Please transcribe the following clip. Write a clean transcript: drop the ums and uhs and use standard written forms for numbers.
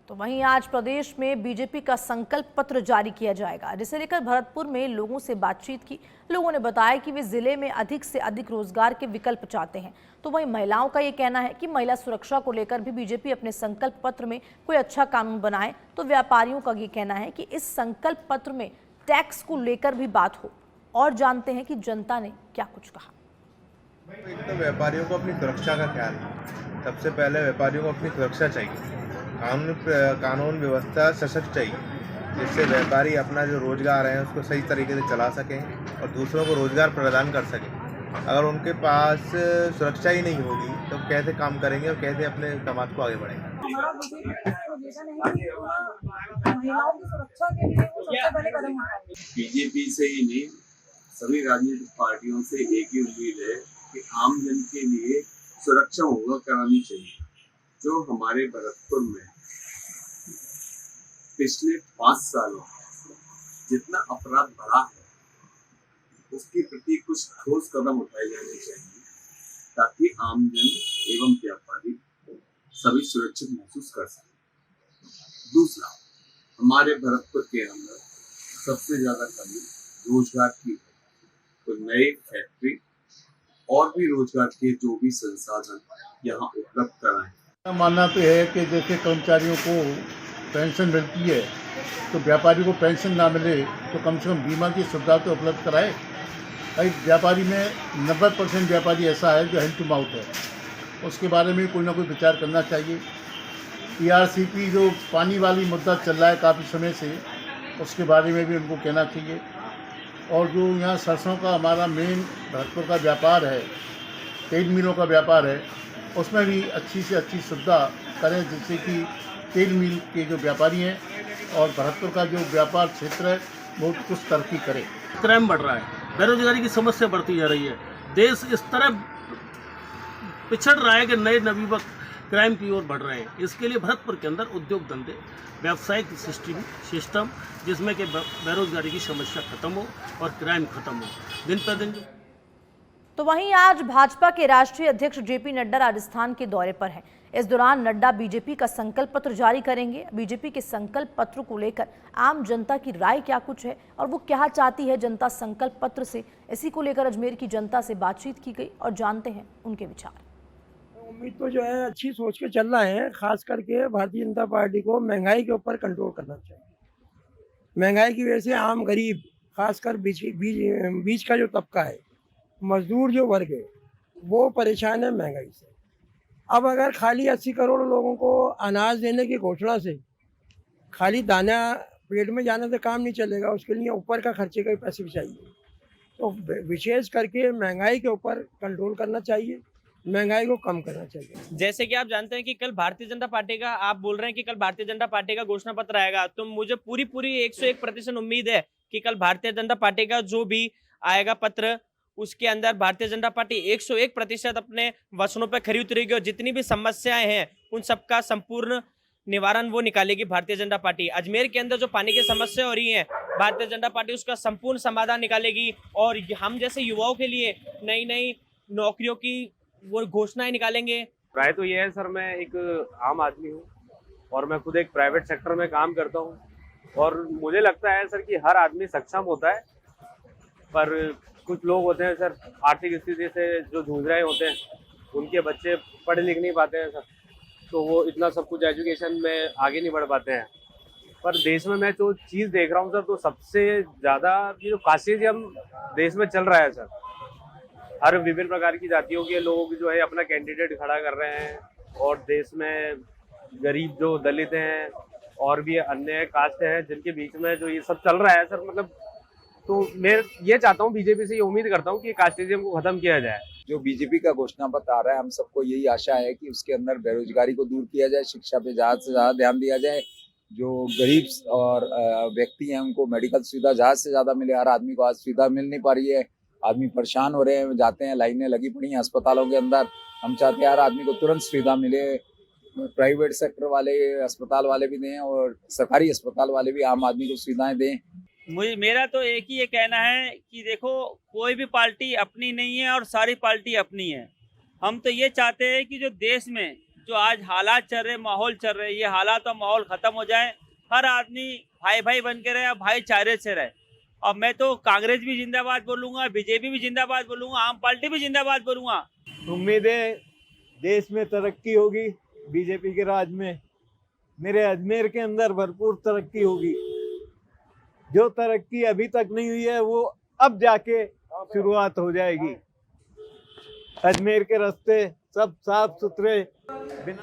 तो वहीं आज प्रदेश में बीजेपी का संकल्प पत्र जारी किया जाएगा, जिसे लेकर भरतपुर में लोगों से बातचीत की। लोगों ने बताया कि वे जिले में अधिक से अधिक रोजगार के विकल्प चाहते हैं। तो वहीं महिलाओं का ये कहना है कि महिला सुरक्षा को लेकर भी बीजेपी अपने संकल्प पत्र में कोई अच्छा कानून बनाए। तो व्यापारियों का ये कहना है कि इस संकल्प पत्र में टैक्स को लेकर भी बात हो। और जानते हैं कि जनता ने क्या कुछ कहा। एक तो व्यापारियों को अपनी सुरक्षा का ख्याल है। सबसे पहले व्यापारियों को अपनी सुरक्षा चाहिए। कानून व्यवस्था सशक्त चाहिए, जिससे व्यापारी अपना जो रोजगार है उसको सही तरीके से चला सकें और दूसरों को रोजगार प्रदान कर सकें। अगर उनके पास सुरक्षा ही नहीं होगी तो कैसे काम करेंगे और कैसे अपने समाज को आगे बढ़ेंगे। हमारा महिलाओं की सुरक्षा के लिए वो सबसे पहले कदम उठाएंगे। बीजेपी से ही नहीं, सभी राजनीतिक पार्टियों से एक ही उम्मीद है कि आम जन के लिए सुरक्षा होगा करानी चाहिए। जो हमारे भरतपुर में पिछले 5 सालों जितना अपराध बढ़ा है, उसके प्रति कुछ ठोस कदम उठाए जाने चाहिए, ताकि आम जन एवं व्यापारी सभी सुरक्षित महसूस कर सकें। दूसरा, हमारे भरतपुर के अंदर सबसे ज्यादा कमी रोजगार की है, तो नए फैक्ट्री और भी रोजगार के जो भी संसाधन यहाँ उपलब्ध कराएं। मानना तो है कि जैसे कर्मचारियों को पेंशन मिलती है तो व्यापारी को पेंशन ना मिले तो कम से कम बीमा की सुविधा तो उपलब्ध कराए। भाई व्यापारी में 90% व्यापारी ऐसा है जो हैंड टू माउथ है, उसके बारे में कोई ना कोई विचार करना चाहिए। ERCP जो पानी वाली मुद्दा चल रहा है काफ़ी समय से, उसके बारे में भी उनको कहना चाहिए। और जो यहाँ सरसों का हमारा मेन भरतपुर का व्यापार है, तेल मिलों का व्यापार है, उसमें भी अच्छी से अच्छी सुविधा करें, जिससे कि तेल मिल के जो व्यापारी हैं और भरतपुर का जो व्यापार क्षेत्र है वो कुछ तरक्की करे। क्राइम बढ़ रहा है, बेरोजगारी की समस्या बढ़ती जा रही है, देश इस तरह पिछड़ रहा है कि नए नवयुवक क्राइम की ओर बढ़ रहे हैं। इसके लिए भरतपुर के अंदर उद्योग धंधे, व्यावसायिक सिस्टम जिसमें कि बेरोजगारी की समस्या खत्म हो और क्राइम खत्म हो दिन पर दिन। तो वहीं आज भाजपा के राष्ट्रीय अध्यक्ष जेपी नड्डा राजस्थान के दौरे पर हैं। इस दौरान नड्डा बीजेपी का संकल्प पत्र जारी करेंगे। बीजेपी के संकल्प पत्र को लेकर आम जनता की राय क्या कुछ है और वो क्या चाहती है जनता संकल्प पत्र से, इसी को लेकर अजमेर की जनता से बातचीत की गई और जानते हैं उनके विचार। उम्मीद तो जो है अच्छी सोच के चल रहा है, खास करके भारतीय जनता पार्टी को महंगाई के ऊपर कंट्रोल करना चाहिए। महंगाई की वजह से आम गरीब, खासकर बीच का जो तबका है, मजदूर जो वर्ग है, वो परेशान है महंगाई से। अब अगर खाली 80 करोड़ लोगों को अनाज देने की घोषणा से खाली दाना पेट में जाने से काम नहीं चलेगा, उसके लिए ऊपर का खर्चे के पैसे भी चाहिए। तो विशेष करके महंगाई के ऊपर कंट्रोल करना चाहिए, महंगाई को कम करना चाहिए। जैसे कि आप जानते हैं कि कल भारतीय जनता पार्टी का, आप बोल रहे हैं कि कल भारतीय जनता पार्टी का घोषणा पत्र आएगा, तो मुझे पूरी 101% उम्मीद है कि कल भारतीय जनता पार्टी का जो भी आएगा पत्र, उसके अंदर भारतीय जनता पार्टी 101% अपने वचनों पर खरी उतरेगी और जितनी भी समस्याएं हैं उन सबका संपूर्ण निवारण वो निकालेगी भारतीय जनता पार्टी। अजमेर के अंदर जो पानी की समस्या हो रही है, भारतीय जनता पार्टी उसका संपूर्ण समाधान निकालेगी और हम जैसे युवाओं के लिए नई नई नौकरियों की वो घोषणाएं निकालेंगे। राय तो ये है सर, मैं एक आम आदमी हूँ और मैं खुद एक प्राइवेट सेक्टर में काम करता हूँ और मुझे लगता है सर कि हर आदमी सक्षम होता है, पर कुछ लोग होते हैं सर आर्थिक स्थिति से जो जूझ रहे होते हैं, उनके बच्चे पढ़ लिख नहीं पाते हैं सर, तो वो इतना सब कुछ एजुकेशन में आगे नहीं बढ़ पाते हैं। पर देश में मैं जो चीज़ देख रहा हूँ सर, तो सबसे ज़्यादा जो कास्टिज्म देश में चल रहा है सर, हर विभिन्न प्रकार की जातियों के लोग जो है अपना कैंडिडेट खड़ा कर रहे हैं और देश में गरीब जो दलित हैं और भी अन्य कास्ट हैं जिनके बीच में जो ये सब चल रहा है सर, मतलब तो मैं ये चाहता हूँ, बीजेपी से ये उम्मीद करता हूँ कि कास्टिज्म को खत्म किया जाए। जो बीजेपी का घोषणा पत्र आ रहा है, हम सबको यही आशा है कि उसके अंदर बेरोजगारी को दूर किया जाए, शिक्षा पे ज़्यादा से ज़्यादा ध्यान दिया जाए, जो गरीब और व्यक्ति हैं उनको मेडिकल सुविधा ज़्यादा से ज़्यादा मिले। हर आदमी को आज सुविधा मिल नहीं पा रही है, आदमी परेशान हो रहे हैं, जाते हैं लाइनें लगी पड़ी हैं अस्पतालों के अंदर। हम चाहते हैं हर आदमी को तुरंत सुविधा मिले, प्राइवेट सेक्टर वाले अस्पताल वाले भी दें और सरकारी अस्पताल वाले भी आम आदमी को सुविधाएं दें। मेरा तो एक ही ये कहना है कि देखो, कोई भी पार्टी अपनी नहीं है और सारी पार्टी अपनी है। हम तो ये चाहते हैं कि जो देश में जो आज हालात चल रहे, माहौल चल रहे, ये हालात और माहौल खत्म हो जाए, हर आदमी भाई भाई बन के रहे, भाईचारे से रहे। और मैं तो कांग्रेस भी जिंदाबाद बोलूंगा, बीजेपी भी जिंदाबाद बोलूंगा, आम पार्टी भी जिंदाबाद बोलूंगा। उम्मीद है देश में तरक्की होगी बीजेपी के राज में। मेरे अजमेर के अंदर भरपूर तरक्की होगी। जो तरक्की अभी तक नहीं हुई है वो अब जाके शुरुआत हो जाएगी। अजमेर के रास्ते सब साफ सुथरे,